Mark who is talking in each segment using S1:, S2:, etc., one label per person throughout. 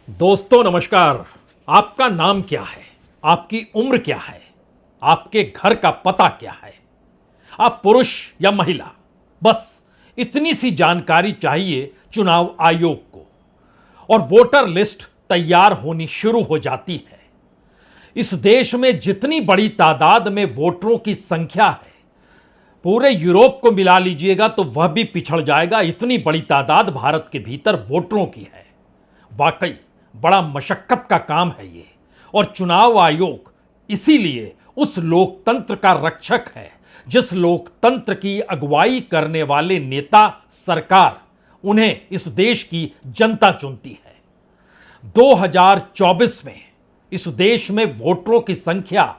S1: दोस्तों नमस्कार। आपका नाम क्या है? आपकी उम्र क्या है? आपके घर का पता क्या है? आप पुरुष या महिला? बस इतनी सी जानकारी चाहिए चुनाव आयोग को और वोटर लिस्ट तैयार होनी शुरू हो जाती है। इस देश में जितनी बड़ी तादाद में वोटरों की संख्या है, पूरे यूरोप को मिला लीजिएगा तो वह भी पिछड़ जाएगा, इतनी बड़ी तादाद भारत के भीतर वोटरों की है। वाकई बड़ा मशक्कत का काम है ये, और चुनाव आयोग इसीलिए उस लोकतंत्र का रक्षक है जिस लोकतंत्र की अगुवाई करने वाले नेता सरकार, उन्हें इस देश की जनता चुनती है। 2024 में इस देश में वोटरों की संख्या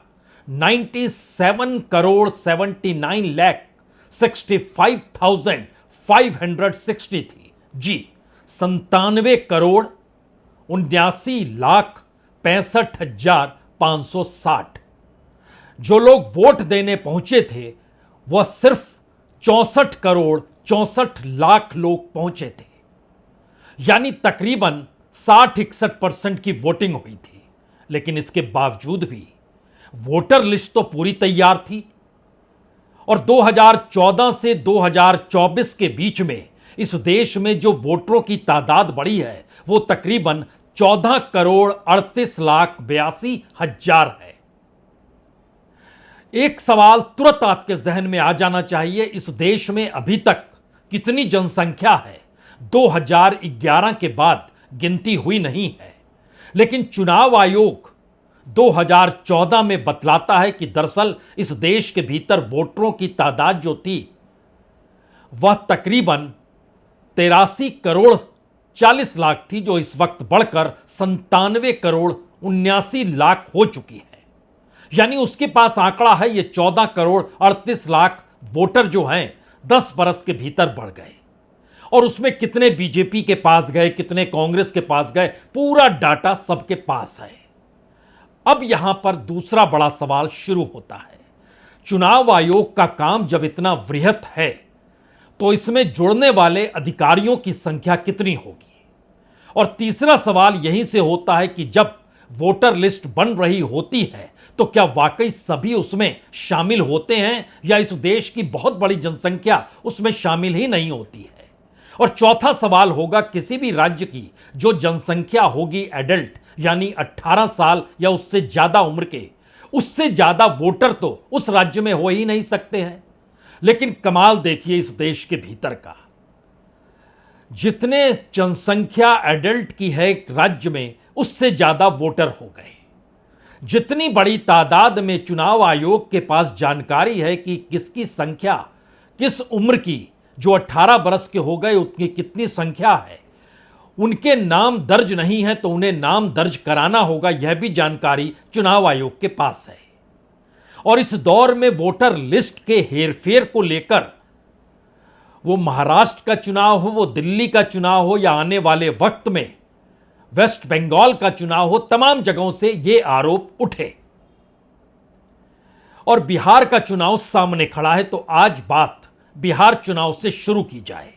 S1: 97 करोड़ 79 लाख 65,560 थी। जी, 97 करोड़ 79,65,560। जो लोग वोट देने पहुंचे थे वह सिर्फ 64 करोड़ 64 लाख लोग पहुंचे थे, यानी तकरीबन 60-61% की वोटिंग हुई थी। लेकिन इसके बावजूद भी वोटर लिस्ट तो पूरी तैयार थी, और 2014 से 2024 के बीच में इस देश में जो वोटरों की तादाद बढ़ी है वो तकरीबन 14 करोड़ 38 लाख 82 हजार है। एक सवाल तुरंत आपके जहन में आ जाना चाहिए, इस देश में अभी तक कितनी जनसंख्या है? 2011 के बाद गिनती हुई नहीं है, लेकिन चुनाव आयोग 2014 में बतलाता है कि दरअसल इस देश के भीतर वोटरों की तादाद जो थी वह तकरीबन 83 करोड़ 40 लाख थी, जो इस वक्त बढ़कर 97 करोड़ 79 लाख हो चुकी है। यानी उसके पास आंकड़ा है ये 14 करोड़ 38 लाख वोटर जो हैं 10 बरस के भीतर बढ़ गए। और उसमें कितने बीजेपी के पास गए, कितने कांग्रेस के पास गए, पूरा डाटा सबके पास है। अब यहां पर दूसरा बड़ा सवाल शुरू होता है, चुनाव आयोग का काम जब इतना वृहत है तो इसमें जुड़ने वाले अधिकारियों की संख्या कितनी होगी? और तीसरा सवाल यहीं से होता है कि जब वोटर लिस्ट बन रही होती है तो क्या वाकई सभी उसमें शामिल होते हैं, या इस देश की बहुत बड़ी जनसंख्या उसमें शामिल ही नहीं होती है? और चौथा सवाल होगा, किसी भी राज्य की जो जनसंख्या होगी एडल्ट यानी 18 साल या उससे ज्यादा उम्र के, उससे ज्यादा वोटर तो उस राज्य में हो ही नहीं सकते हैं। लेकिन कमाल देखिए इस देश के भीतर का, जितने जनसंख्या एडल्ट की है राज्य में उससे ज्यादा वोटर हो गए। जितनी बड़ी तादाद में चुनाव आयोग के पास जानकारी है कि किसकी संख्या किस उम्र की, जो 18 बरस के हो गए उनकी कितनी संख्या है, उनके नाम दर्ज नहीं है तो उन्हें नाम दर्ज कराना होगा, यह भी जानकारी चुनाव आयोग के पास है। और इस दौर में वोटर लिस्ट के हेरफेर को लेकर, वो महाराष्ट्र का चुनाव हो, वो दिल्ली का चुनाव हो, या आने वाले वक्त में वेस्ट बंगाल का चुनाव हो, तमाम जगहों से ये आरोप उठे। और बिहार का चुनाव सामने खड़ा है, तो आज बात बिहार चुनाव से शुरू की जाए,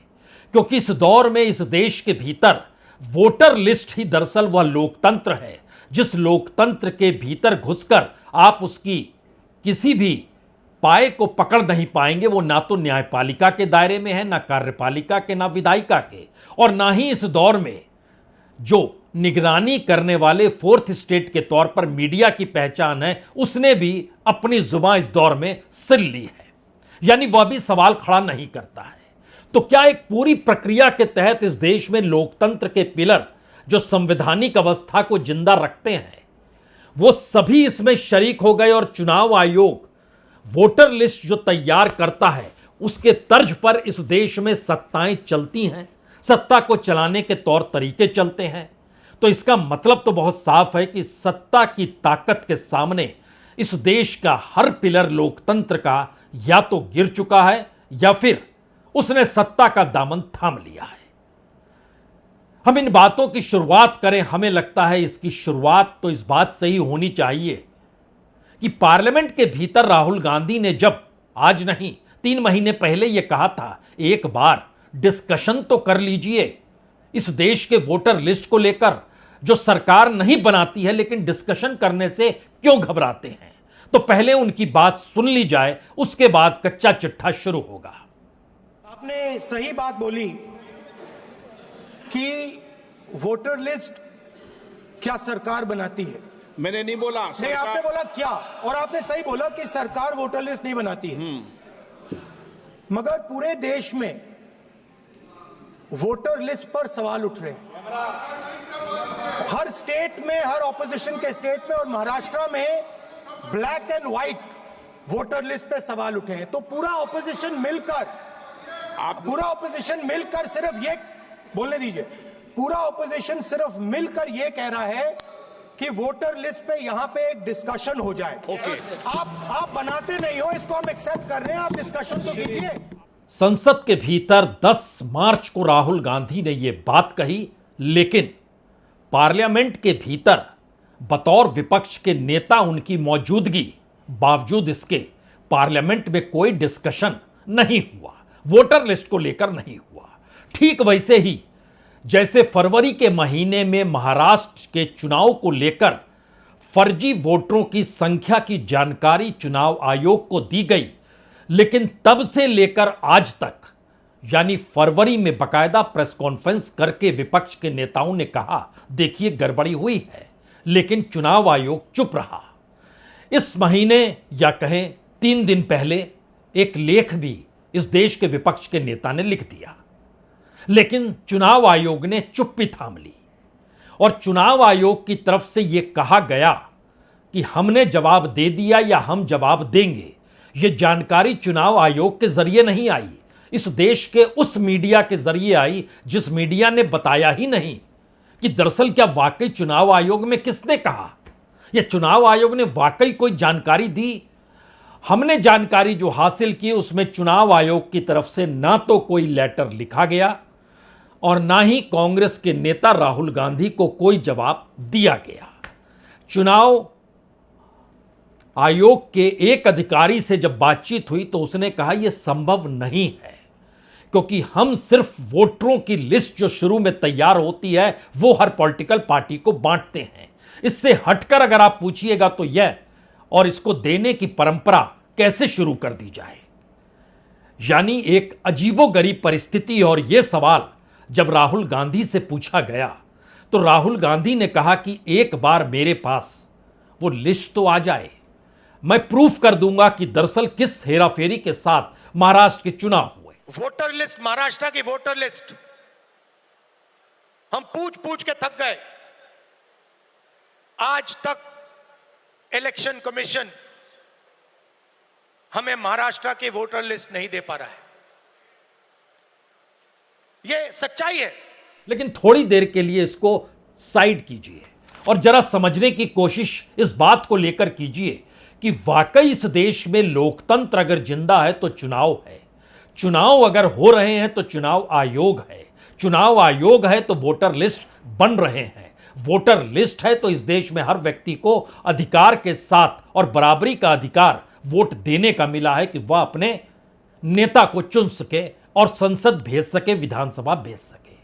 S1: क्योंकि इस दौर में इस देश के भीतर वोटर लिस्ट ही दरअसल वह लोकतंत्र है जिस लोकतंत्र के भीतर घुसकर आप उसकी किसी भी पाए को पकड़ नहीं पाएंगे। वो ना तो न्यायपालिका के दायरे में है, ना कार्यपालिका के, ना विधायिका के, और ना ही इस दौर में जो निगरानी करने वाले फोर्थ स्टेट के तौर पर मीडिया की पहचान है, उसने भी अपनी जुबान इस दौर में सिल ली है, यानी वह भी सवाल खड़ा नहीं करता है। तो क्या एक पूरी प्रक्रिया के तहत इस देश में लोकतंत्र के पिलर जो संवैधानिक अवस्था को जिंदा रखते हैं वो सभी इसमें शरीक हो गए, और चुनाव आयोग वोटर लिस्ट जो तैयार करता है उसके तर्ज पर इस देश में सत्ताएं चलती हैं, सत्ता को चलाने के तौर तरीके चलते हैं? तो इसका मतलब तो बहुत साफ है कि सत्ता की ताकत के सामने इस देश का हर पिलर लोकतंत्र का या तो गिर चुका है या फिर उसने सत्ता का दामन थाम लिया है। हम इन बातों की शुरुआत करें, हमें लगता है इसकी शुरुआत तो इस बात से ही होनी चाहिए कि पार्लियामेंट के भीतर राहुल गांधी ने जब आज नहीं 3 महीने पहले यह कहा था, एक बार डिस्कशन तो कर लीजिए इस देश के वोटर लिस्ट को लेकर, जो सरकार नहीं बनाती है लेकिन डिस्कशन करने से क्यों घबराते हैं? तो पहले उनकी बात सुन ली जाए, उसके बाद कच्चा चिट्ठा शुरू होगा।
S2: आपने सही बात बोली कि वोटर लिस्ट क्या सरकार बनाती है।
S3: मैंने नहीं बोला
S2: नहीं, आपने बोला क्या, और आपने सही बोला कि सरकार वोटर लिस्ट नहीं बनाती है। मगर पूरे देश में वोटर लिस्ट पर सवाल उठ रहे हैं, हर स्टेट में, हर ऑपोजिशन के स्टेट में, और महाराष्ट्र में black and white voter list पे सवाल उठे हैं। तो पूरा ऑपोजिशन मिलकर सिर्फ ये बोलने दीजिए, पूरा ऑपोजिशन सिर्फ मिलकर ये कह रहा है कि वोटर लिस्ट पे यहां पे एक डिस्कशन हो जाए। आप बनाते नहीं हो, इसको हम एक्सेप्ट कर रहे हैं, आप डिस्कशन तो कीजिए।
S1: संसद के भीतर 10 मार्च को राहुल गांधी ने यह बात कही, लेकिन पार्लियामेंट के भीतर बतौर विपक्ष के नेता उनकी मौजूदगी बावजूद इसके पार्लियामेंट में कोई डिस्कशन नहीं हुआ, वोटर लिस्ट को लेकर नहीं हुआ। ठीक वैसे ही जैसे फरवरी के महीने में महाराष्ट्र के चुनाव को लेकर फर्जी वोटरों की संख्या की जानकारी चुनाव आयोग को दी गई, लेकिन तब से लेकर आज तक, यानी फरवरी में बकायदा प्रेस कॉन्फ्रेंस करके विपक्ष के नेताओं ने कहा देखिए गड़बड़ी हुई है, लेकिन चुनाव आयोग चुप रहा। इस महीने या कहें 3 दिन पहले एक लेख भी इस देश के विपक्ष के नेता ने लिख दिया, लेकिन चुनाव आयोग ने चुप्पी थाम ली। और चुनाव आयोग की तरफ से यह कहा गया कि हमने जवाब दे दिया या हम जवाब देंगे। यह जानकारी चुनाव आयोग के जरिए नहीं आई, इस देश के उस मीडिया के जरिए आई जिस मीडिया ने बताया ही नहीं कि दरअसल क्या वाकई चुनाव आयोग में किसने कहा, या चुनाव आयोग ने वाकई कोई जानकारी दी। हमने जानकारी जो हासिल की उसमें चुनाव आयोग की तरफ से ना तो कोई लेटर लिखा गया और ना ही कांग्रेस के नेता राहुल गांधी को कोई जवाब दिया गया। चुनाव आयोग के एक अधिकारी से जब बातचीत हुई तो उसने कहा यह संभव नहीं है, क्योंकि हम सिर्फ वोटरों की लिस्ट जो शुरू में तैयार होती है वो हर पॉलिटिकल पार्टी को बांटते हैं। इससे हटकर अगर आप पूछिएगा तो यह और इसको देने की परंपरा कैसे शुरू कर दी जाए। यानी एक अजीबोगरीब परिस्थिति। और यह सवाल जब राहुल गांधी से पूछा गया तो राहुल गांधी ने कहा कि एक बार मेरे पास वो लिस्ट तो आ जाए, मैं प्रूफ कर दूंगा कि दरअसल किस हेराफेरी के साथ महाराष्ट्र के चुनाव हुए।
S2: वोटर लिस्ट, महाराष्ट्र की वोटर लिस्ट हम पूछ पूछ के थक गए। आज तक इलेक्शन कमीशन हमें महाराष्ट्र की वोटर लिस्ट नहीं दे पा रहा है, यह सच्चाई है।
S1: लेकिन थोड़ी देर के लिए इसको साइड कीजिए और जरा समझने की कोशिश इस बात को लेकर कीजिए कि वाकई इस देश में लोकतंत्र अगर जिंदा है तो चुनाव है, चुनाव अगर हो रहे हैं तो चुनाव आयोग है, चुनाव आयोग है तो वोटर लिस्ट बन रहे हैं, वोटर लिस्ट है तो इस देश में हर व्यक्ति को अधिकार के साथ और बराबरी का अधिकार वोट देने का मिला है कि वह अपने नेता को चुन सके और संसद भेज सके, विधानसभा भेज सके।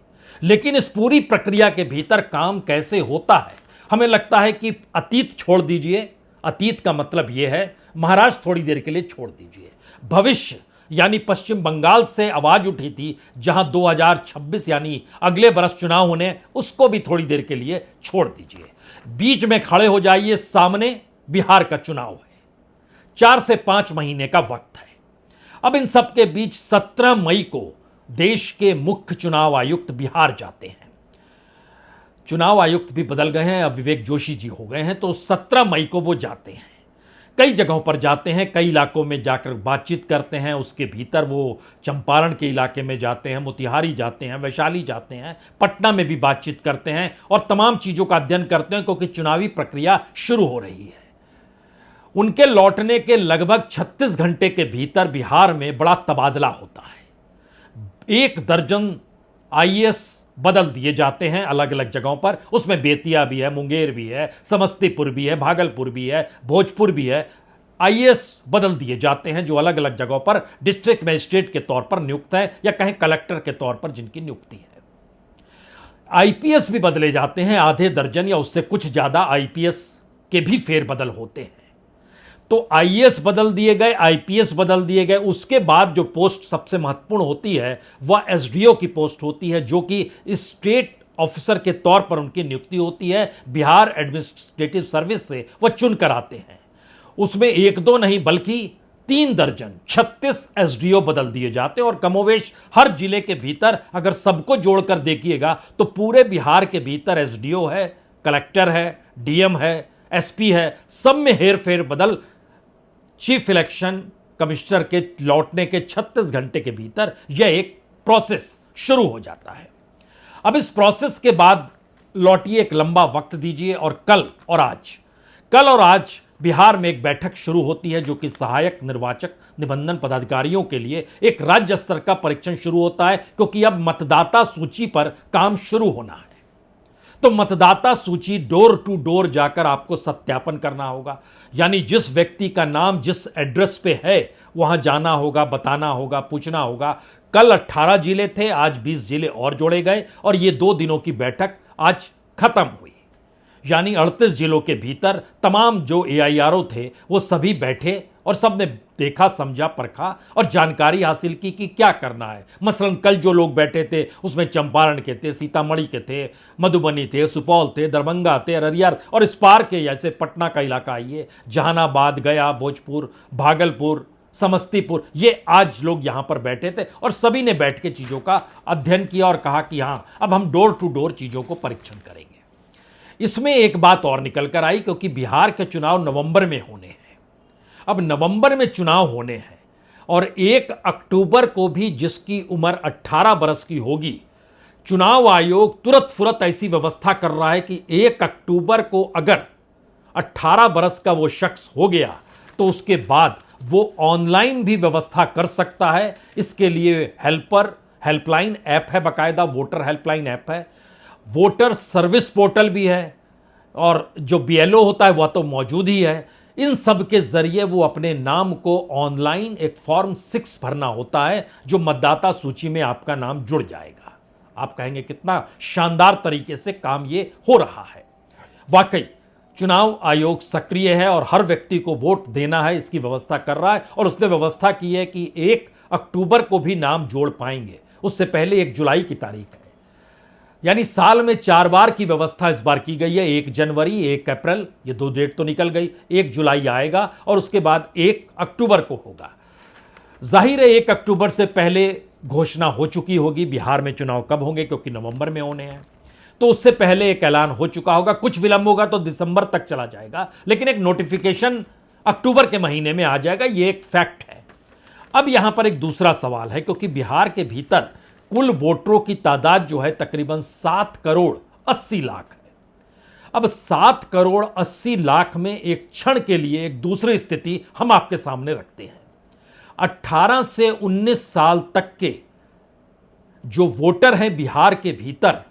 S1: लेकिन इस पूरी प्रक्रिया के भीतर काम कैसे होता है, हमें लगता है कि अतीत छोड़ दीजिए। अतीत का मतलब यह है महाराष्ट्र थोड़ी देर के लिए छोड़ दीजिए, भविष्य यानी पश्चिम बंगाल से आवाज उठी थी जहां 2026 यानी अगले बरस चुनाव होने, उसको भी थोड़ी देर के लिए छोड़ दीजिए। बीच में खड़े हो जाइए, सामने बिहार का चुनाव है, 4 से 5 महीने का वक्त है। अब इन सब के बीच 17 मई को देश के मुख्य चुनाव आयुक्त बिहार जाते हैं। चुनाव आयुक्त भी बदल गए हैं, अब विवेक जोशी जी हो गए हैं, तो 17 मई को वो जाते हैं, कई जगहों पर जाते हैं, कई इलाकों में जाकर बातचीत करते हैं। उसके भीतर वो चंपारण के इलाके में जाते हैं, मोतिहारी जाते हैं, वैशाली जाते हैं, पटना में भी बातचीत करते हैं और तमाम चीज़ों का अध्ययन करते हैं, क्योंकि चुनावी प्रक्रिया शुरू हो रही है। उनके लौटने के लगभग 36 घंटे के भीतर बिहार में बड़ा तबादला होता है। 1 दर्जन आईएएस बदल दिए जाते हैं अलग अलग जगहों पर, उसमें बेतिया भी है, मुंगेर भी है, समस्तीपुर भी है, भागलपुर भी है, भोजपुर भी है। आईएएस बदल दिए जाते हैं जो अलग अलग जगहों पर डिस्ट्रिक्ट मजिस्ट्रेट के तौर पर नियुक्त है या कहें कलेक्टर के तौर पर जिनकी नियुक्ति है। आईपीएस भी बदले जाते हैं, आधे दर्जन या उससे कुछ ज्यादा आईपीएस के भी फेरबदल होते हैं। तो आईएएस बदल दिए गए, आईपीएस बदल दिए गए। उसके बाद जो पोस्ट सबसे महत्वपूर्ण होती है वह एसडीओ की पोस्ट होती है, जो कि स्टेट ऑफिसर के तौर पर उनकी नियुक्ति होती है। बिहार एडमिनिस्ट्रेटिव सर्विस से वह चुनकर आते हैं। उसमें एक दो नहीं बल्कि 3 दर्जन 36 एसडीओ बदल दिए जाते हैं। और कमोवेश हर जिले के भीतर अगर सबको जोड़कर देखिएगा तो पूरे बिहार के भीतर एसडीओ है, कलेक्टर है, डीएम है, एसपी है, सब में हेर फेर बदल चीफ इलेक्शन कमिश्नर के लौटने के 36 घंटे के भीतर यह एक प्रोसेस शुरू हो जाता है। अब इस प्रोसेस के बाद लौटिए, एक लंबा वक्त दीजिए, और कल और आज बिहार में एक बैठक शुरू होती है, जो कि सहायक निर्वाचक निबंधन पदाधिकारियों के लिए एक राज्य स्तर का परीक्षण शुरू होता है, क्योंकि अब मतदाता सूची पर काम शुरू होना है। तो मतदाता सूची डोर टू डोर जाकर आपको सत्यापन करना होगा, यानी जिस व्यक्ति का नाम जिस एड्रेस पे है वहां जाना होगा, बताना होगा, पूछना होगा। कल 18 जिले थे, आज 20 जिले और जोड़े गए, और ये 2 दिनों की बैठक आज खत्म हुई। यानी 38 जिलों के भीतर तमाम जो एआईआरओ थे वो सभी बैठे और सबने देखा, समझा, परखा और जानकारी हासिल की कि क्या करना है। मसलन कल जो लोग बैठे थे उसमें चंपारण के थे, सीतामढ़ी के थे, मधुबनी थे, सुपौल थे, दरभंगा थे, अररिया और इस पार के जैसे पटना का इलाका, आइए जहानाबाद, गया, भोजपुर, भागलपुर, समस्तीपुर, ये आज लोग यहां पर बैठे थे और सभी ने बैठ के चीजों का अध्ययन किया और कहा कि हां, अब हम डोर टू डोर चीजों को परीक्षण करेंगे। इसमें एक बात और निकल कर आई, क्योंकि बिहार के चुनाव नवंबर में होने हैं। अब नवंबर में चुनाव होने हैं और 1 अक्टूबर को भी जिसकी उम्र 18 बरस की होगी, चुनाव आयोग तुरंत फुरत ऐसी व्यवस्था कर रहा है कि 1 अक्टूबर को अगर 18 बरस का वो शख्स हो गया तो उसके बाद वो ऑनलाइन भी व्यवस्था कर सकता है। इसके लिए हेल्पलाइन ऐप है, बाकायदा वोटर हेल्पलाइन ऐप है, वोटर सर्विस पोर्टल भी है, और जो बीएलओ होता है वह तो मौजूद ही है। इन सब के जरिए वो अपने नाम को ऑनलाइन एक फॉर्म 6 भरना होता है, जो मतदाता सूची में आपका नाम जुड़ जाएगा। आप कहेंगे कितना शानदार तरीके से काम ये हो रहा है। वाकई चुनाव आयोग सक्रिय है और हर व्यक्ति को वोट देना है इसकी व्यवस्था कर रहा है। और उसने व्यवस्था की है कि 1 अक्टूबर को भी नाम जोड़ पाएंगे, उससे पहले 1 जुलाई की तारीख है। यानी साल में 4 बार की व्यवस्था इस बार की गई है, 1 जनवरी, 1 अप्रैल, ये 2 डेट तो निकल गई, 1 जुलाई आएगा और उसके बाद 1 अक्टूबर को होगा। जाहिर है 1 अक्टूबर से पहले घोषणा हो चुकी होगी बिहार में चुनाव कब होंगे, क्योंकि नवंबर में होने हैं, तो उससे पहले एक ऐलान हो चुका होगा। कुछ विलंब होगा तो दिसंबर तक चला जाएगा, लेकिन एक नोटिफिकेशन अक्टूबर के महीने में आ जाएगा, ये एक फैक्ट है। अब यहां पर एक दूसरा सवाल है, क्योंकि बिहार के भीतर कुल वोटरों की तादाद जो है तकरीबन 7 करोड़ 80 लाख है। अब 7 करोड़ 80 लाख में एक क्षण के लिए एक दूसरी स्थिति हम आपके सामने रखते हैं। 18 से 19 साल तक के जो वोटर हैं बिहार के भीतर,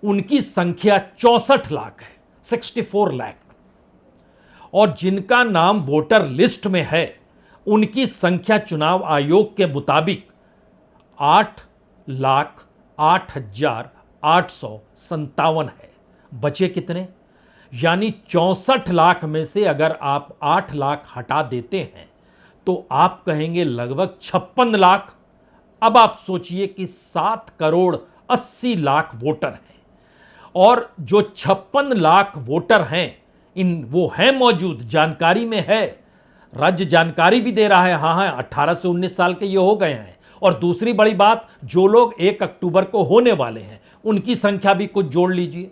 S1: उनकी संख्या 64 लाख है, 64 लाख, और जिनका नाम वोटर लिस्ट में है उनकी संख्या चुनाव आयोग के मुताबिक 8,08,857 है। बचे कितने? यानी 64 लाख में से अगर आप 8 लाख हटा देते हैं तो आप कहेंगे लगभग 56 लाख। अब आप सोचिए कि 7 करोड़ 80 लाख वोटर हैं, और जो 56 लाख वोटर हैं वो हैं मौजूद, जानकारी में है, राज्य जानकारी भी दे रहा है, हाँ 18 से 19 साल के ये हो गए हैं। और दूसरी बड़ी बात, जो लोग 1 अक्टूबर को होने वाले हैं उनकी संख्या भी कुछ जोड़ लीजिए,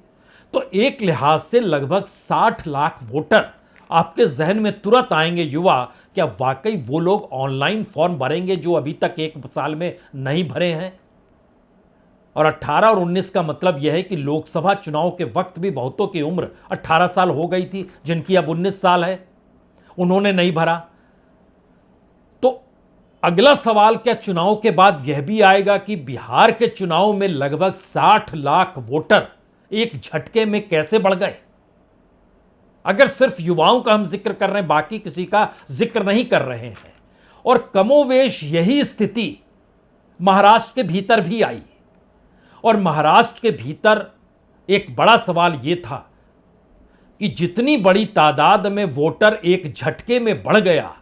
S1: तो एक लिहाज से लगभग 60 लाख वोटर आपके जहन में तुरंत आएंगे। युवा, क्या वाकई वो लोग ऑनलाइन फॉर्म भरेंगे जो अभी तक 1 साल में नहीं भरे हैं? और 18 और 19 का मतलब यह है कि लोकसभा चुनाव के वक्त भी बहुतों की उम्र 18 साल हो गई थी, जिनकी अब 19 साल है, उन्होंने नहीं भरा। तो अगला सवाल क्या चुनाव के बाद यह भी आएगा कि बिहार के चुनाव में लगभग 60 लाख वोटर एक झटके में कैसे बढ़ गए? अगर सिर्फ युवाओं का हम जिक्र कर रहे हैं, बाकी किसी का जिक्र नहीं कर रहे हैं। और कमोवेश यही स्थिति महाराष्ट्र के भीतर भी आई, और महाराष्ट्र के भीतर एक बड़ा सवाल यह था कि जितनी बड़ी तादाद में वोटर एक झटके में बढ़ गया,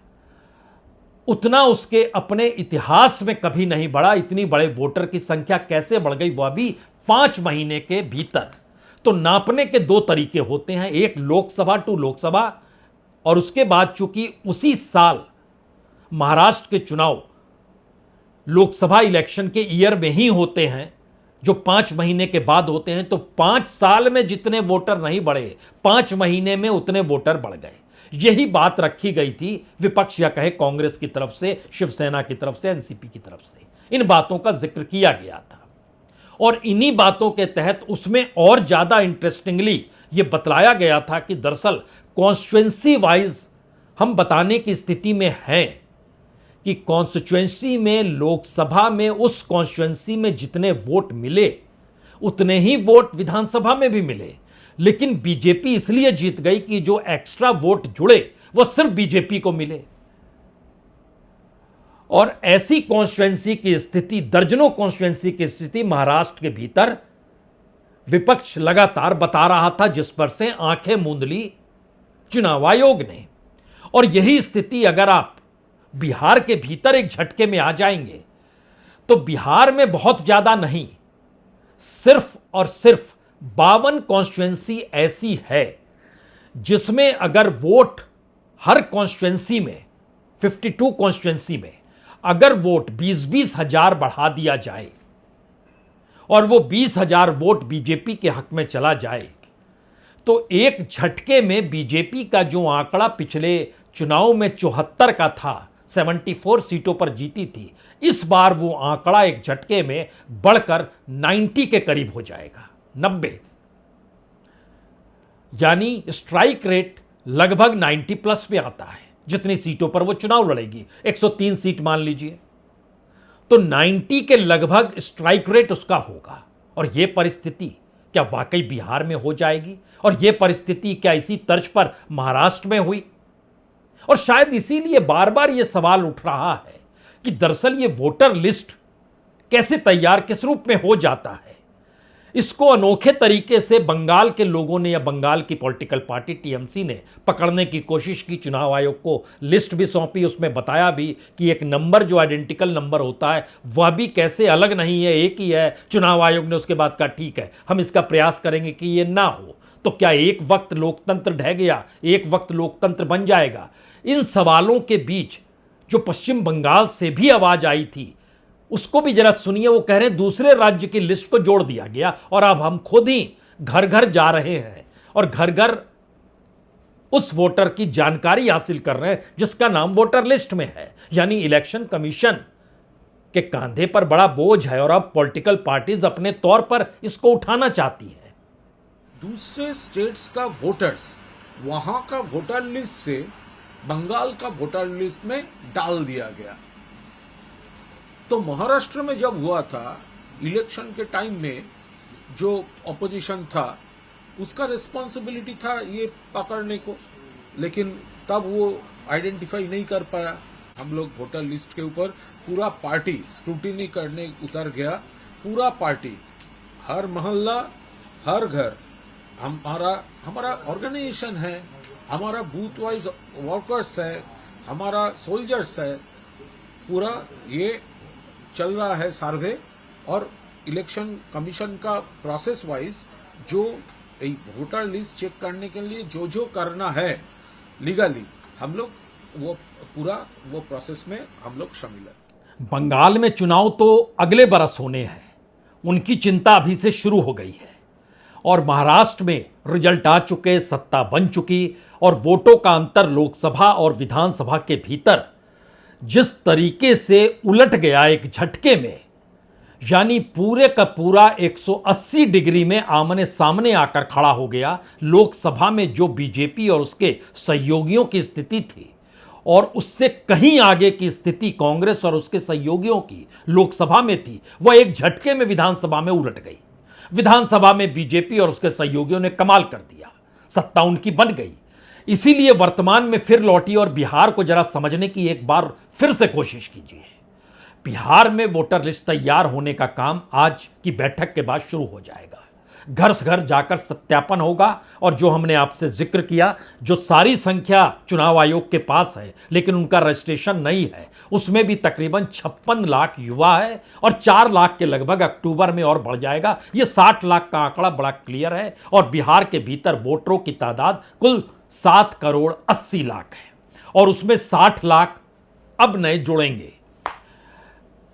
S1: उतना उसके अपने इतिहास में कभी नहीं बढ़ा। इतनी बड़े वोटर की संख्या कैसे बढ़ गई, वह भी 5 महीने के भीतर। तो नापने के 2 तरीके होते हैं, एक लोकसभा टू लोकसभा, और उसके बाद चूंकि उसी साल महाराष्ट्र के चुनाव लोकसभा इलेक्शन के ईयर में ही होते हैं, जो 5 महीने के बाद होते हैं, तो 5 साल में जितने वोटर नहीं बढ़े, 5 महीने में उतने वोटर बढ़ गए। यही बात रखी गई थी विपक्ष या कहे कांग्रेस की तरफ से, शिवसेना की तरफ से, एनसीपी की तरफ से। इन बातों का जिक्र किया गया था और इन्हीं बातों के तहत उसमें और ज्यादा इंटरेस्टिंगली यह बतलाया गया था कि दरअसल कॉन्स्टिट्यूएंसी वाइज हम बताने की स्थिति में हैं कि कॉन्स्टिट्यूएंसी में, लोकसभा में, उस कॉन्स्टिट्यूएंसी में जितने वोट मिले उतने ही वोट विधानसभा में भी मिले। लेकिन बीजेपी इसलिए जीत गई कि जो एक्स्ट्रा वोट जुड़े वो सिर्फ बीजेपी को मिले। और ऐसी कॉन्स्टिट्यूएंसी की स्थिति, दर्जनों कॉन्स्टिट्यूएंसी की स्थिति महाराष्ट्र के भीतर विपक्ष लगातार बता रहा था, जिस पर से आंखें मूंद ली चुनाव आयोग ने। और यही स्थिति अगर आप बिहार के भीतर एक झटके में आ जाएंगे तो बिहार में बहुत ज्यादा नहीं, सिर्फ और सिर्फ 52 कॉन्स्टिट्यूएंसी ऐसी है जिसमें अगर वोट हर कॉन्स्टिट्यूएंसी में, 52 कॉन्स्टिट्यूएंसी में अगर वोट 20-20 हजार बढ़ा दिया जाए और वो 20,000 वोट बीजेपी के हक में चला जाए, तो एक झटके में बीजेपी का जो आंकड़ा पिछले चुनाव में 74 का था, 74 सीटों पर जीती थी, इस बार वो आंकड़ा एक झटके में बढ़कर 90 के करीब हो जाएगा, 90। यानी स्ट्राइक रेट लगभग 90 प्लस में आता है जितनी सीटों पर वो चुनाव लड़ेगी। 103 सीट मान लीजिए, तो 90 के लगभग स्ट्राइक रेट उसका होगा। और यह परिस्थिति क्या वाकई बिहार में हो जाएगी? और यह परिस्थिति क्या इसी तर्ज पर महाराष्ट्र में हुई? और शायद इसीलिए बार बार यह सवाल उठ रहा है कि दरअसल यह वोटर लिस्ट कैसे तैयार, किस रूप में हो जाता है। इसको अनोखे तरीके से बंगाल के लोगों ने या बंगाल की पॉलिटिकल पार्टी टीएमसी ने पकड़ने की कोशिश की। चुनाव आयोग को लिस्ट भी सौंपी, उसमें बताया भी कि एक नंबर जो आइडेंटिकल नंबर होता है वह भी कैसे अलग नहीं है, एक ही है। चुनाव आयोग ने उसके बाद कहा ठीक है, हम इसका प्रयास करेंगे कि यह ना हो। तो क्या एक वक्त लोकतंत्र ढह गया, एक वक्त लोकतंत्र बन जाएगा? इन सवालों के बीच जो पश्चिम बंगाल से भी आवाज आई थी उसको भी जरा सुनिए। वो कह रहे हैं दूसरे राज्य की लिस्ट को जोड़ दिया गया और अब हम खुद ही घर घर जा रहे हैं और घर घर उस वोटर की जानकारी हासिल कर रहे हैं जिसका नाम वोटर लिस्ट में है। यानी इलेक्शन कमीशन के कांधे पर बड़ा बोझ है और अब पॉलिटिकल पार्टीज अपने तौर पर इसको उठाना चाहती है।
S3: दूसरे स्टेट्स का वोटर्स वहां का वोटर लिस्ट से बंगाल का वोटर लिस्ट में डाल दिया गया। तो महाराष्ट्र में जब हुआ था इलेक्शन के टाइम में, जो ऑपोजिशन था उसका रिस्पॉन्सिबिलिटी था ये पकड़ने को, लेकिन तब वो आइडेंटिफाई नहीं कर पाया। हम लोग वोटर लिस्ट के ऊपर पूरा पार्टी स्क्रूटिनी करने उतर गया, पूरा पार्टी, हर मोहल्ला, हर घर, हमारा ऑर्गेनाइजेशन है, हमारा बूथ वाइज वर्कर्स है, हमारा सोल्जर्स है, पूरा ये चल रहा है सर्वे। और इलेक्शन कमीशन का प्रोसेस वाइज जो वोटर लिस्ट चेक करने के लिए जो जो करना है लीगली, हम लोग वो पूरा वो प्रोसेस में हम लोग शामिल है।
S1: बंगाल में चुनाव तो अगले बरस होने हैं, उनकी चिंता अभी से शुरू हो गई है। और महाराष्ट्र में रिजल्ट आ चुके, सत्ता बन चुकी और वोटों का अंतर लोकसभा और विधानसभा के भीतर जिस तरीके से उलट गया एक झटके में, यानी पूरे का पूरा 180 डिग्री में आमने सामने आकर खड़ा हो गया। लोकसभा में जो बीजेपी और उसके सहयोगियों की स्थिति थी और उससे कहीं आगे की स्थिति कांग्रेस और उसके सहयोगियों की लोकसभा में थी, वह एक झटके में विधानसभा में उलट गई। विधानसभा में बीजेपी और उसके सहयोगियों ने कमाल कर दिया, सत्ता उनकी बन गई। इसीलिए वर्तमान में फिर लौटी और बिहार को जरा समझने की एक बार फिर से कोशिश कीजिए। बिहार में वोटर लिस्ट तैयार होने का काम आज की बैठक के बाद शुरू हो जाएगा। घर से घर जाकर सत्यापन होगा और जो हमने आपसे जिक्र किया, जो सारी संख्या चुनाव आयोग के पास है लेकिन उनका रजिस्ट्रेशन नहीं है, उसमें भी तकरीबन 56 लाख युवा है और 4 लाख के लगभग अक्टूबर में और बढ़ जाएगा। यह 60 लाख का आंकड़ा बड़ा क्लियर है और बिहार के भीतर वोटरों की तादाद कुल 7 करोड़ 80 लाख है और उसमें 60 लाख अब नए जुड़ेंगे।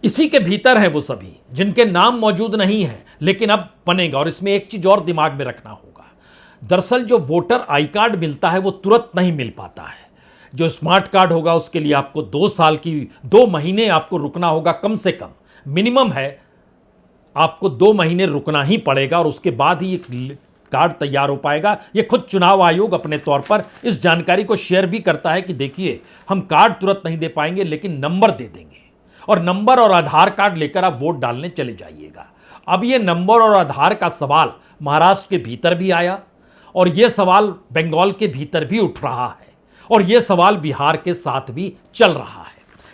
S1: इसी के भीतर है वो सभी जिनके नाम मौजूद नहीं है लेकिन अब बनेगा। और इसमें एक चीज और दिमाग में रखना होगा, दरअसल जो वोटर आई कार्ड मिलता है वो तुरंत नहीं मिल पाता है। जो स्मार्ट कार्ड होगा उसके लिए आपको 2 महीने आपको रुकना होगा, कम से कम मिनिमम है आपको 2 महीने रुकना ही पड़ेगा और उसके बाद ही एक कार्ड तैयार हो पाएगा। ये खुद चुनाव आयोग अपने तौर पर इस जानकारी को शेयर भी करता है कि देखिए हम कार्ड तुरंत नहीं दे पाएंगे लेकिन नंबर दे देंगे और नंबर और आधार कार्ड लेकर आप वोट डालने चले जाइएगा। अब ये नंबर और आधार का सवाल महाराष्ट्र के भीतर भी आया और ये सवाल बंगाल के भीतर भी उठ रहा है और ये सवाल बिहार के साथ भी चल रहा है।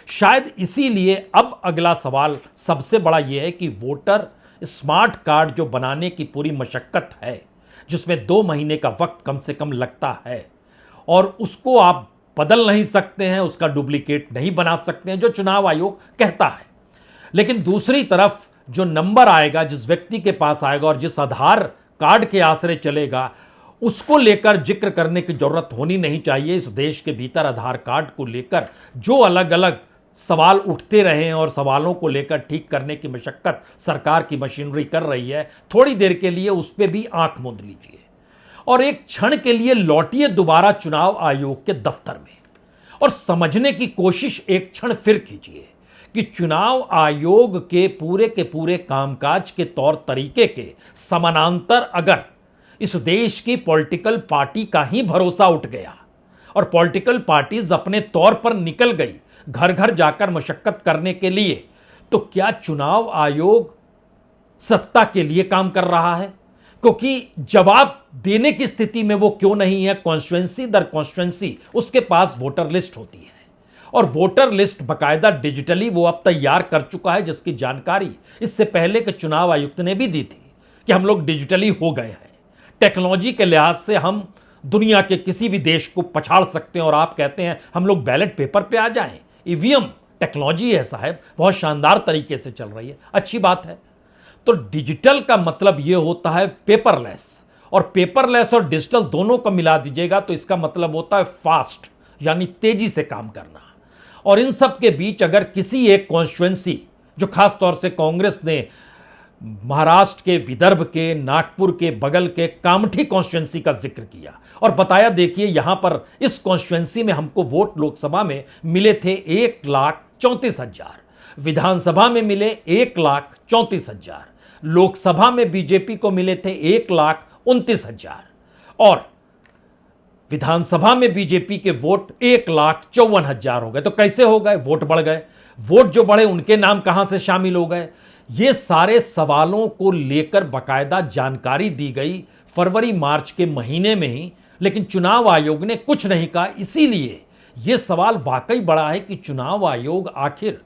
S1: शायद इसीलिए अब अगला सवाल सबसे बड़ा यह है कि वोटर स्मार्ट कार्ड जो बनाने की पूरी मशक्कत है, जिसमें 2 महीने का वक्त कम से कम लगता है और उसको आप बदल नहीं सकते हैं, उसका डुप्लीकेट नहीं बना सकते हैं जो चुनाव आयोग कहता है। लेकिन दूसरी तरफ जो नंबर आएगा, जिस व्यक्ति के पास आएगा और जिस आधार कार्ड के आसरे चलेगा, उसको लेकर जिक्र करने की जरूरत होनी नहीं चाहिए। इस देश के भीतर आधार कार्ड को लेकर जो अलग अलग सवाल उठते रहे हैं और सवालों को लेकर ठीक करने की मशक्कत सरकार की मशीनरी कर रही है, थोड़ी देर के लिए उस पर भी आंख मूंद लीजिए और एक क्षण के लिए लौटिए दोबारा चुनाव आयोग के दफ्तर में और समझने की कोशिश एक क्षण फिर कीजिए कि चुनाव आयोग के पूरे कामकाज के तौर तरीके के समानांतर अगर इस देश की पॉलिटिकल पार्टी का ही भरोसा उठ गया और पॉलिटिकल पार्टीज अपने तौर पर निकल गई घर घर जाकर मशक्कत करने के लिए, तो क्या चुनाव आयोग सत्ता के लिए काम कर रहा है? क्योंकि जवाब देने की स्थिति में वो क्यों नहीं है। कॉन्स्टिट्यूएंसी दर कॉन्स्टिट्यूएंसी उसके पास वोटर लिस्ट होती है और वोटर लिस्ट बाकायदा डिजिटली वो अब तैयार कर चुका है, जिसकी जानकारी इससे पहले के चुनाव आयुक्त ने भी दी थी कि हम लोग डिजिटली हो गए हैं। टेक्नोलॉजी के लिहाज से हम दुनिया के किसी भी देश को पछाड़ सकते हैं और आप कहते हैं हम लोग बैलेट पेपर पे आ जाएं। ईवीएम टेक्नोलॉजी है साहब, बहुत शानदार तरीके से चल रही है, अच्छी बात है। तो डिजिटल का मतलब यह होता है पेपरलेस, और पेपरलेस और डिजिटल दोनों को मिला दीजिएगा तो इसका मतलब होता है फास्ट, यानी तेजी से काम करना। और इन सब के बीच अगर किसी एक कॉन्स्टिट्यूएंसी, जो खास तौर से कांग्रेस ने महाराष्ट्र के, विदर्भ के, नागपुर के बगल के कामठी कॉन्स्टिट्यूएंसी का जिक्र किया और बताया देखिए यहां पर इस कॉन्स्टिट्यूएंसी में हमको वोट लोकसभा में मिले थे 1,34,000, विधानसभा में मिले 1,34,000, लोकसभा में बीजेपी को मिले थे 1,29,000 और विधानसभा में बीजेपी के वोट 1,54,000 हो गए। तो कैसे हो गए? वोट बढ़ गए। वोट जो बढ़े उनके नाम कहां से शामिल हो गए? ये सारे सवालों को लेकर बाकायदा जानकारी दी गई फरवरी मार्च के महीने में ही, लेकिन चुनाव आयोग ने कुछ नहीं कहा। इसीलिए यह सवाल वाकई बड़ा है कि चुनाव आयोग आखिर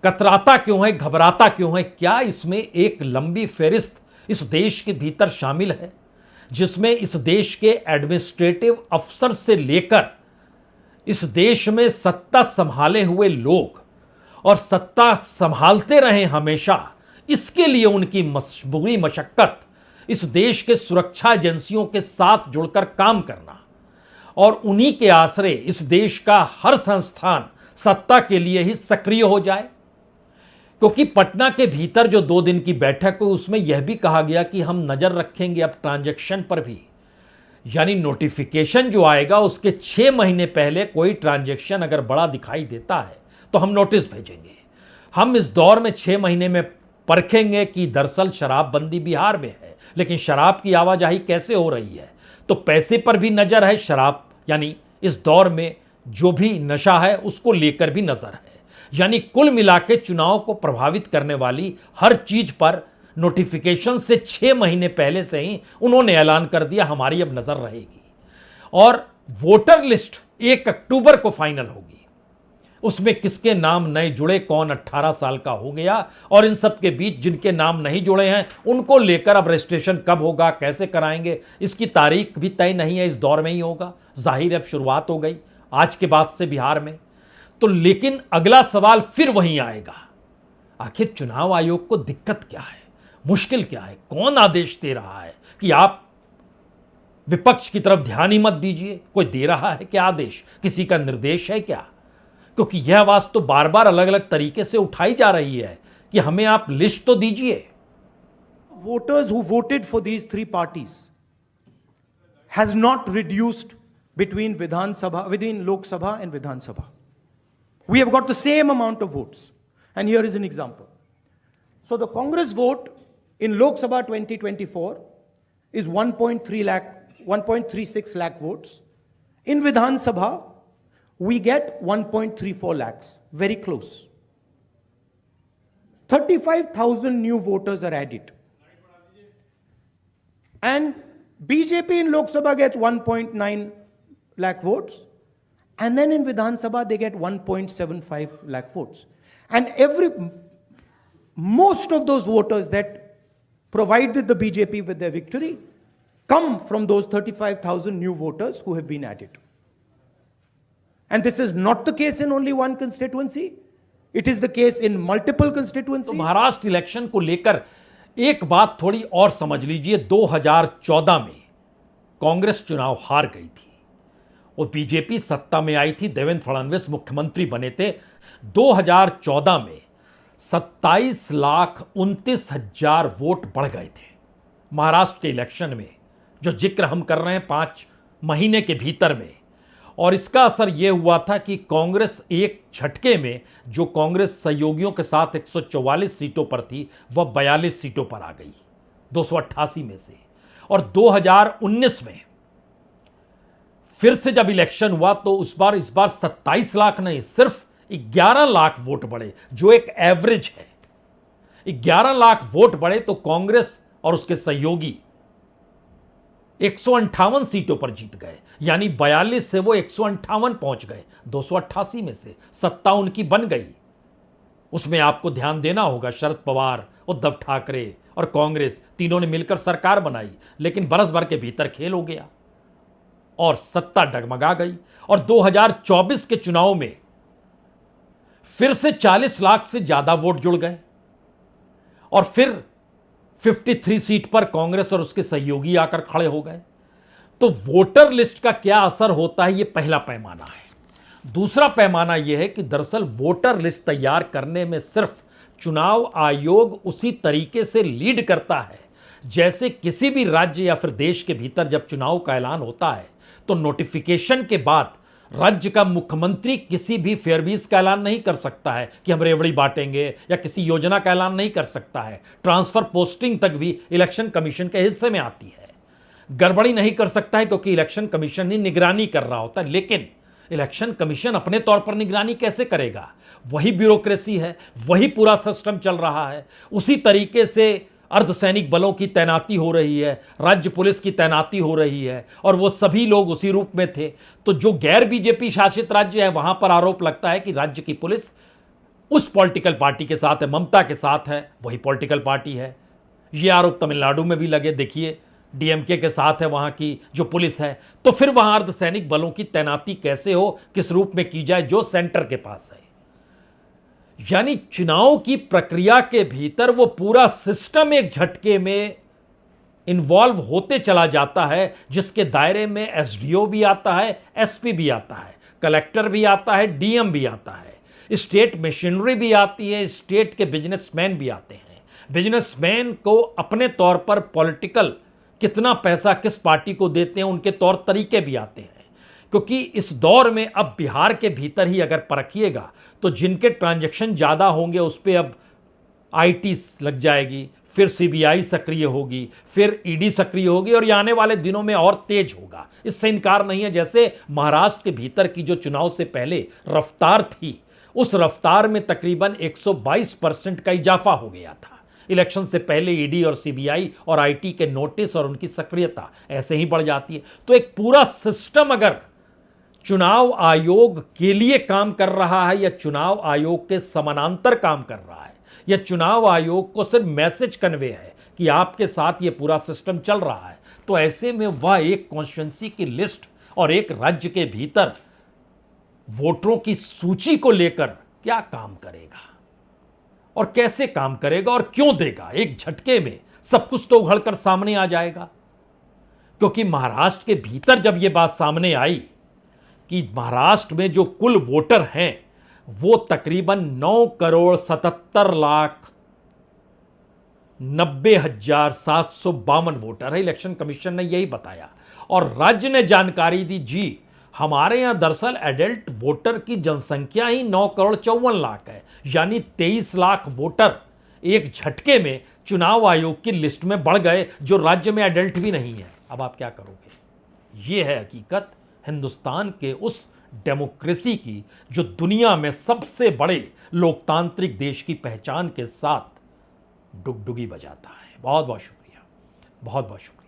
S1: कतराता क्यों है, घबराता क्यों है? क्या इसमें एक लंबी फेरिस्त इस देश के भीतर शामिल है जिसमें इस देश के एडमिनिस्ट्रेटिव अफसर से लेकर इस देश में सत्ता संभाले हुए लोग और सत्ता संभालते रहे हमेशा, इसके लिए उनकी बुरी मशक्कत इस देश के सुरक्षा एजेंसियों के साथ जुड़कर काम करना और उन्हीं के आसरे इस देश का हर संस्थान सत्ता के लिए ही सक्रिय हो जाए। क्योंकि पटना के भीतर जो 2 दिन की बैठक हुई उसमें यह भी कहा गया कि हम नजर रखेंगे अब ट्रांजैक्शन पर भी, यानी नोटिफिकेशन जो आएगा उसके 6 महीने पहले कोई ट्रांजैक्शन अगर बड़ा दिखाई देता है तो हम नोटिस भेजेंगे। हम इस दौर में 6 महीने में परखेंगे कि दरअसल शराबबंदी बिहार में है, लेकिन शराब की आवाजाही कैसे हो रही है, तो पैसे पर भी नजर है, शराब यानी इस दौर में जो भी नशा है उसको लेकर भी नजर है। यानी कुल मिला के चुनाव को प्रभावित करने वाली हर चीज पर नोटिफिकेशन से 6 महीने पहले से ही उन्होंने ऐलान कर दिया हमारी अब नजर रहेगी। और वोटर लिस्ट 1 अक्टूबर को फाइनल होगी। उसमें किसके नाम नए जुड़े, कौन 18 साल का हो गया, और इन सब के बीच जिनके नाम नहीं जुड़े हैं उनको लेकर अब रजिस्ट्रेशन कब होगा, कैसे कराएंगे, इसकी तारीख भी तय नहीं है। इस दौर में ही होगा, जाहिर है अब शुरुआत हो गई आज के बाद से बिहार में। तो लेकिन अगला सवाल फिर वहीं आएगा, आखिर चुनाव आयोग को दिक्कत क्या है, मुश्किल क्या है, कौन आदेश दे रहा है कि आप विपक्ष की तरफ ध्यान ही मत दीजिए? कोई दे रहा है क्या आदेश, किसी का निर्देश है क्या? क्योंकि यह आवाज तो बार बार अलग अलग तरीके से उठाई जा रही है कि हमें आप लिस्ट तो दीजिए।
S2: Voters who voted for these three parties has not reduced between Lok Sabha and Vidhan Sabha. We have got the same amount of votes. And here is an example. So the Congress vote in Lok Sabha 2024 is 1.36 lakh votes. In Vidhan Sabha, we get 1.34 lakhs, very close. 35,000 new voters are added. And BJP in Lok Sabha gets 1.9 lakh votes. And then in Vidhan Sabha, they get 1.75 lakh votes. And most of those voters that provided the BJP with their victory come from those 35,000 new voters who have been added. And this is not the case in only one constituency. It is the case in multiple constituencies.
S1: तो Maharashtra election को लेकर एक बात थोड़ी और समझ लीजिए। 2014 में कांग्रेस चुनाव हार गई थी और बीजेपी सत्ता में आई थी, देवेंद्र फडणवीस मुख्यमंत्री बने थे। 2014 में 27,29,000 वोट बढ़ गए थे महाराष्ट्र के इलेक्शन में, जो जिक्र हम कर रहे हैं 5 महीने के भीतर में। और इसका असर यह हुआ था कि कांग्रेस एक झटके में, जो कांग्रेस सहयोगियों के साथ 144 सीटों पर थी, वह 42 सीटों पर आ गई 288 में से। और 2019 में फिर से जब इलेक्शन हुआ तो इस बार 27 लाख नहीं, सिर्फ 11 लाख वोट बढ़े, जो एक एवरेज है। 11 लाख वोट बढ़े तो कांग्रेस और उसके सहयोगी 158 सीटों पर जीत गए, यानी 42 से वो 158 पहुंच गए 288 में से। सत्ता उनकी बन गई। उसमें आपको ध्यान देना होगा, शरद पवार, उद्धव ठाकरे और कांग्रेस तीनों ने मिलकर सरकार बनाई, लेकिन बरस भर के भीतर खेल हो गया और सत्ता डगमगा गई। और 2024 के चुनाव में फिर से 40 लाख से ज्यादा वोट जुड़ गए और फिर 53 सीट पर कांग्रेस और उसके सहयोगी आकर खड़े हो गए। तो वोटर लिस्ट का क्या असर होता है, यह पहला पैमाना है। दूसरा पैमाना यह है कि दरअसल वोटर लिस्ट तैयार करने में सिर्फ चुनाव आयोग उसी तरीके से लीड करता है जैसे किसी भी राज्य या फिर देश के भीतर जब चुनाव का ऐलान होता है तो नोटिफिकेशन के बाद राज्य का मुख्यमंत्री किसी भी फेयरवीज का ऐलान नहीं कर सकता है कि हम रेवड़ी बांटेंगे, या किसी योजना का ऐलान नहीं कर सकता है। ट्रांसफर पोस्टिंग तक भी इलेक्शन कमीशन के हिस्से में आती है। गड़बड़ी नहीं कर सकता है क्योंकि इलेक्शन कमीशन ही निगरानी कर रहा होता है। लेकिन इलेक्शन कमीशन अपने तौर पर निगरानी कैसे करेगा? वही ब्यूरोक्रेसी है, वही पूरा सिस्टम चल रहा है। उसी तरीके से अर्धसैनिक बलों की तैनाती हो रही है, राज्य पुलिस की तैनाती हो रही है, और वो सभी लोग उसी रूप में थे। तो जो गैर बीजेपी शासित राज्य है वहां पर आरोप लगता है कि राज्य की पुलिस उस पॉलिटिकल पार्टी के साथ है, ममता के साथ है, वही पॉलिटिकल पार्टी है। ये आरोप तमिलनाडु में भी लगे, देखिए डीएमके के साथ है वहां की जो पुलिस है। तो फिर वहां अर्धसैनिक बलों की तैनाती कैसे हो, किस रूप में की जाए, जो सेंटर के पास है। यानी चुनाव की प्रक्रिया के भीतर वो पूरा सिस्टम एक झटके में इन्वॉल्व होते चला जाता है, जिसके दायरे में एसडीओ भी आता है, एसपी भी आता है, कलेक्टर भी आता है, डीएम भी आता है, स्टेट मशीनरी भी आती है, स्टेट के बिजनेसमैन भी आते हैं। बिजनेसमैन को अपने तौर पर पॉलिटिकल कितना पैसा किस पार्टी को देते हैं, उनके तौर तरीके भी आते हैं। क्योंकि इस दौर में अब बिहार के भीतर ही अगर परखिएगा तो जिनके ट्रांजैक्शन ज्यादा होंगे उस पर अब आईटी लग जाएगी, फिर सीबीआई सक्रिय होगी, फिर ईडी सक्रिय होगी, और ये आने वाले दिनों में और तेज होगा, इससे इनकार नहीं है। जैसे महाराष्ट्र के भीतर की जो चुनाव से पहले रफ्तार थी, उस रफ्तार में तकरीबन 122% का इजाफा हो गया था। इलेक्शन से पहले ईडी और सीबीआई और आईटी के नोटिस और उनकी सक्रियता ऐसे ही बढ़ जाती है। तो एक पूरा सिस्टम अगर चुनाव आयोग के लिए काम कर रहा है या चुनाव आयोग के समानांतर काम कर रहा है, या चुनाव आयोग को सिर्फ मैसेज कन्वे है कि आपके साथ ये पूरा सिस्टम चल रहा है, तो ऐसे में वह एक कॉन्स्टिट्यूंसी की लिस्ट और एक राज्य के भीतर वोटरों की सूची को लेकर क्या काम करेगा और कैसे काम करेगा और क्यों देगा? एक झटके में सब कुछ तो उघड़कर सामने आ जाएगा। क्योंकि महाराष्ट्र के भीतर जब यह बात सामने आई कि महाराष्ट्र में जो कुल वोटर हैं वो तकरीबन 9,97,90,752 वोटर है, इलेक्शन कमीशन ने यही बताया। और राज्य ने जानकारी दी, जी हमारे यहां दरअसल एडल्ट वोटर की जनसंख्या ही 9,54,00,000 है, यानी 23 लाख वोटर एक झटके में चुनाव आयोग की लिस्ट में बढ़ गए जो राज्य में एडल्ट भी नहीं है। अब आप क्या करोगे? यह है हकीकत हिंदुस्तान के उस डेमोक्रेसी की जो दुनिया में सबसे बड़े लोकतांत्रिक देश की पहचान के साथ डुगडुगी बजाता है। बहुत बहुत शुक्रिया, बहुत बहुत शुक्रिया।